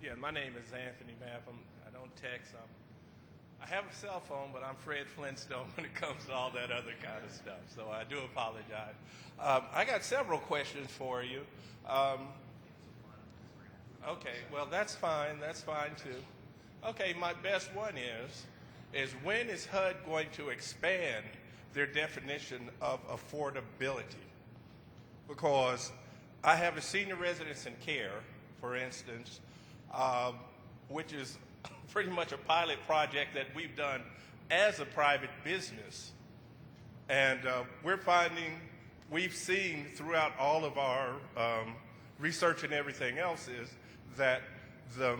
Yeah, my name is Anthony Mapham. I don't text. I have a cell phone, but I'm Fred Flintstone when it comes to all that other kind of stuff. So I do apologize. I got several questions for you. Okay, well, that's fine. That's fine, too. Okay, my best one is when is HUD going to expand their definition of affordability? Because I have a senior residence in care, for instance, which is pretty much a pilot project that we've done as a private business. And we've seen throughout all of our research and everything else is that the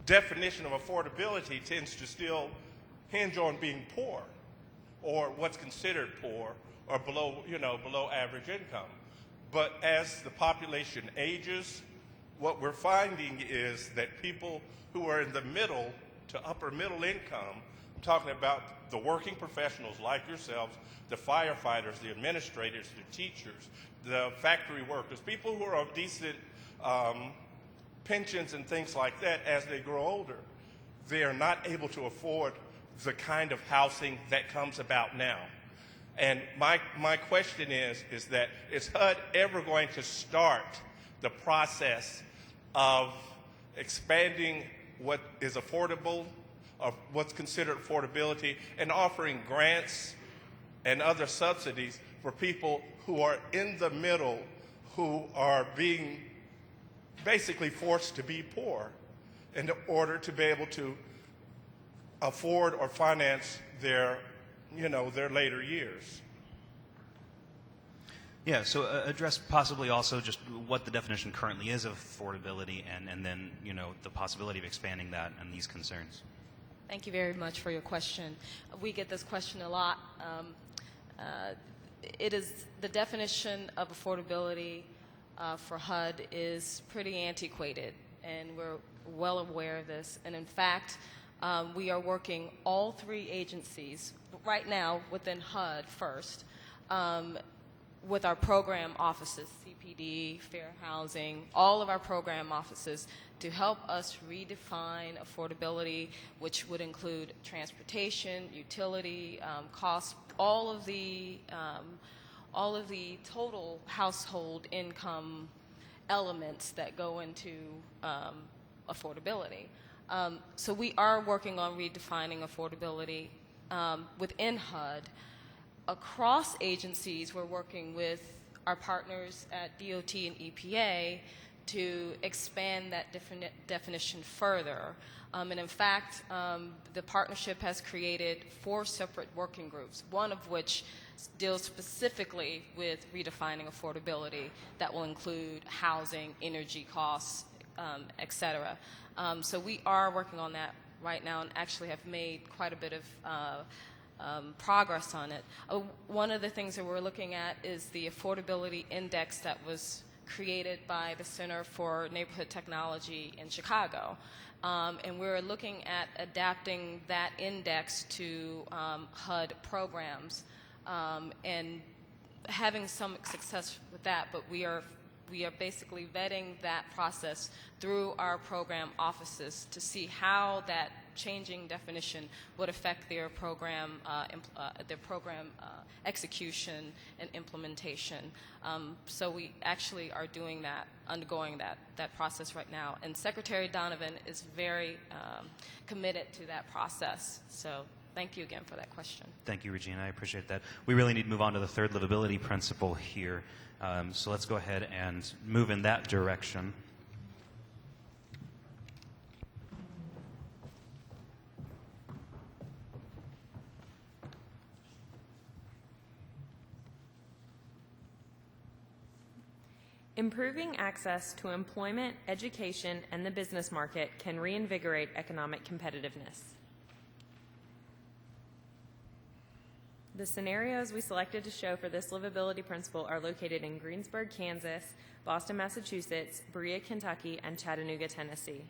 definition of affordability tends to still hinge on being poor or what's considered poor or below average income. But as the population ages, what we're finding is that people who are in the middle to upper middle income, I'm talking about the working professionals like yourselves, the firefighters, the administrators, the teachers, the factory workers, people who are on decent pensions and things like that as they grow older, they are not able to afford the kind of housing that comes about now. And my question is that is HUD ever going to start the process of expanding what is affordable, of what's considered affordability, and offering grants and other subsidies for people who are in the middle, who are being basically forced to be poor in order to be able to afford or finance their later years? Yeah, so address possibly also just what the definition currently is of affordability and then, the possibility of expanding that and these concerns. Thank you very much for your question. We get this question a lot. It is the definition of affordability for HUD is pretty antiquated, and we're well aware of this. And in fact, we are working all three agencies right now within HUD first with our program offices, CPD, Fair Housing, all of our program offices to help us redefine affordability, which would include transportation, utility, costs, all of the total household income elements that go into affordability. So we are working on redefining affordability within HUD. Across agencies, we're working with our partners at DOT and EPA to expand that definition further. And in fact, the partnership has created 4 separate working groups, one of which deals specifically with redefining affordability that will include housing, energy costs, et cetera. So we are working on that right now and actually have made quite a bit of progress on it. One of the things that we're looking at is the affordability index that was created by the Center for Neighborhood Technology in Chicago. And we're looking at adapting that index to HUD programs and having some success with that, but we are basically vetting that process through our program offices to see how that changing definition would affect their program execution and implementation. So we actually are doing that, undergoing that process right now. And Secretary Donovan is very committed to that process. So thank you again for that question. Thank you, Regina. I appreciate that. We really need to move on to the third livability principle here. So let's go ahead and move in that direction. Improving access to employment, education, and the business market can reinvigorate economic competitiveness. The scenarios we selected to show for this livability principle are located in Greensburg, Kansas, Boston, Massachusetts, Berea, Kentucky, and Chattanooga, Tennessee.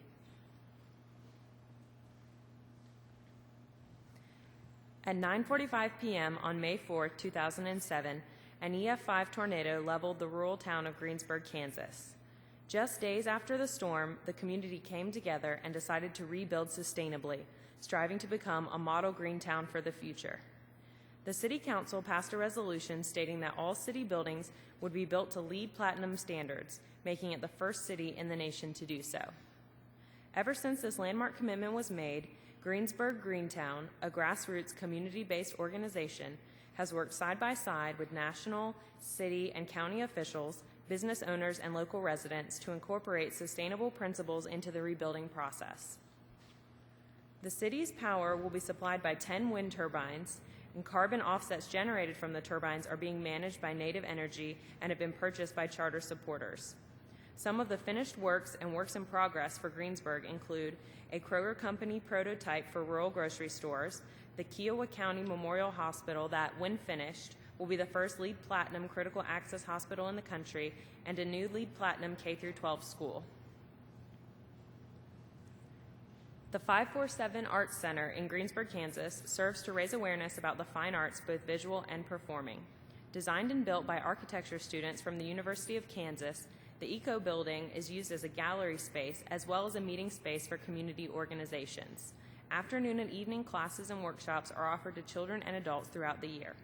At 9:45 p.m. on May 4, 2007, an EF5 tornado leveled the rural town of Greensburg, Kansas. Just days after the storm, the community came together and decided to rebuild sustainably, striving to become a model green town for the future. The City Council passed a resolution stating that all city buildings would be built to LEED Platinum standards, making it the first city in the nation to do so. Ever since this landmark commitment was made, Greensburg Greentown, a grassroots community-based organization, has worked side by side with national, city, and county officials, business owners, and local residents to incorporate sustainable principles into the rebuilding process. The city's power will be supplied by 10 wind turbines, and carbon offsets generated from the turbines are being managed by Native Energy and have been purchased by charter supporters. Some of the finished works and works in progress for Greensburg include a Kroger Company prototype for rural grocery stores, the Kiowa County Memorial Hospital that, when finished, will be the first LEED Platinum critical access hospital in the country, and a new LEED Platinum K-12 school. The 547 Arts Center in Greensburg, Kansas serves to raise awareness about the fine arts, both visual and performing. Designed and built by architecture students from the University of Kansas, the Eco Building is used as a gallery space as well as a meeting space for community organizations. Afternoon and evening classes and workshops are offered to children and adults throughout the year.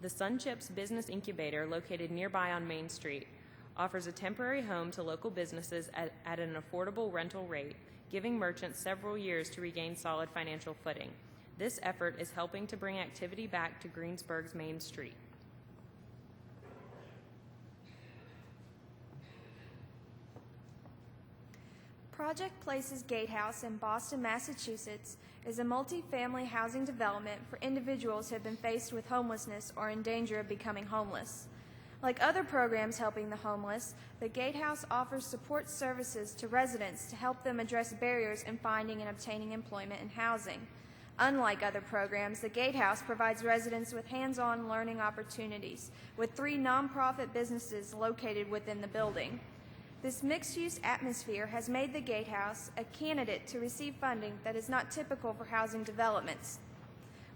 The SunChips Business Incubator, located nearby on Main Street, offers a temporary home to local businesses at an affordable rental rate, giving merchants several years to regain solid financial footing. This effort is helping to bring activity back to Greensburg's Main Street. Project Places Gatehouse in Boston, Massachusetts is a multi-family housing development for individuals who have been faced with homelessness or in danger of becoming homeless. Like other programs helping the homeless, the Gatehouse offers support services to residents to help them address barriers in finding and obtaining employment and housing. Unlike other programs, the Gatehouse provides residents with hands-on learning opportunities, with 3 nonprofit businesses located within the building. This mixed-use atmosphere has made the Gatehouse a candidate to receive funding that is not typical for housing developments.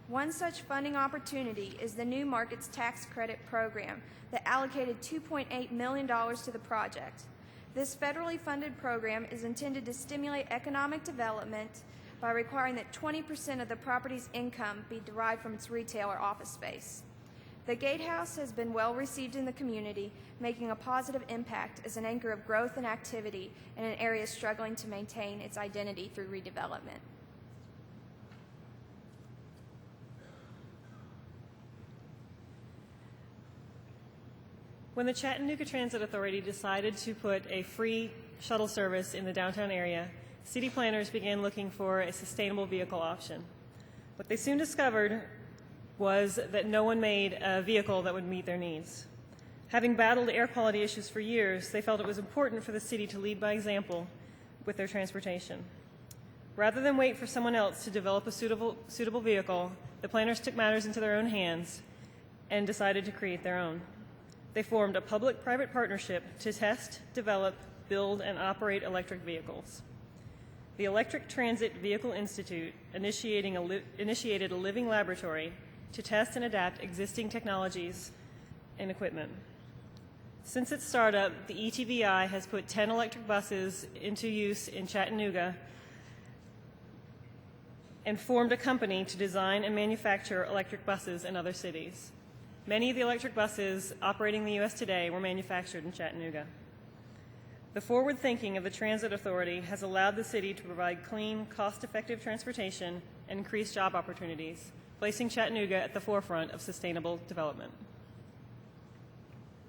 One such funding opportunity is the New Markets Tax Credit Program that allocated $2.8 million to the project. This federally funded program is intended to stimulate economic development by requiring that 20% of the property's income be derived from its retail or office space. The Gatehouse has been well received in the community, making a positive impact as an anchor of growth and activity in an area struggling to maintain its identity through redevelopment. When the Chattanooga Transit Authority decided to put a free shuttle service in the downtown area, city planners began looking for a sustainable vehicle option. What they soon discovered was that no one made a vehicle that would meet their needs. Having battled air quality issues for years, they felt it was important for the city to lead by example with their transportation. Rather than wait for someone else to develop a suitable vehicle, the planners took matters into their own hands and decided to create their own. They formed a public-private partnership to test, develop, build, and operate electric vehicles. The Electric Transit Vehicle Institute initiated a living laboratory to test and adapt existing technologies and equipment. Since its startup, the ETVI has put 10 electric buses into use in Chattanooga and formed a company to design and manufacture electric buses in other cities. Many of the electric buses operating in the U.S. today were manufactured in Chattanooga. The forward thinking of the Transit Authority has allowed the city to provide clean, cost-effective transportation and increase job opportunities, placing Chattanooga at the forefront of sustainable development.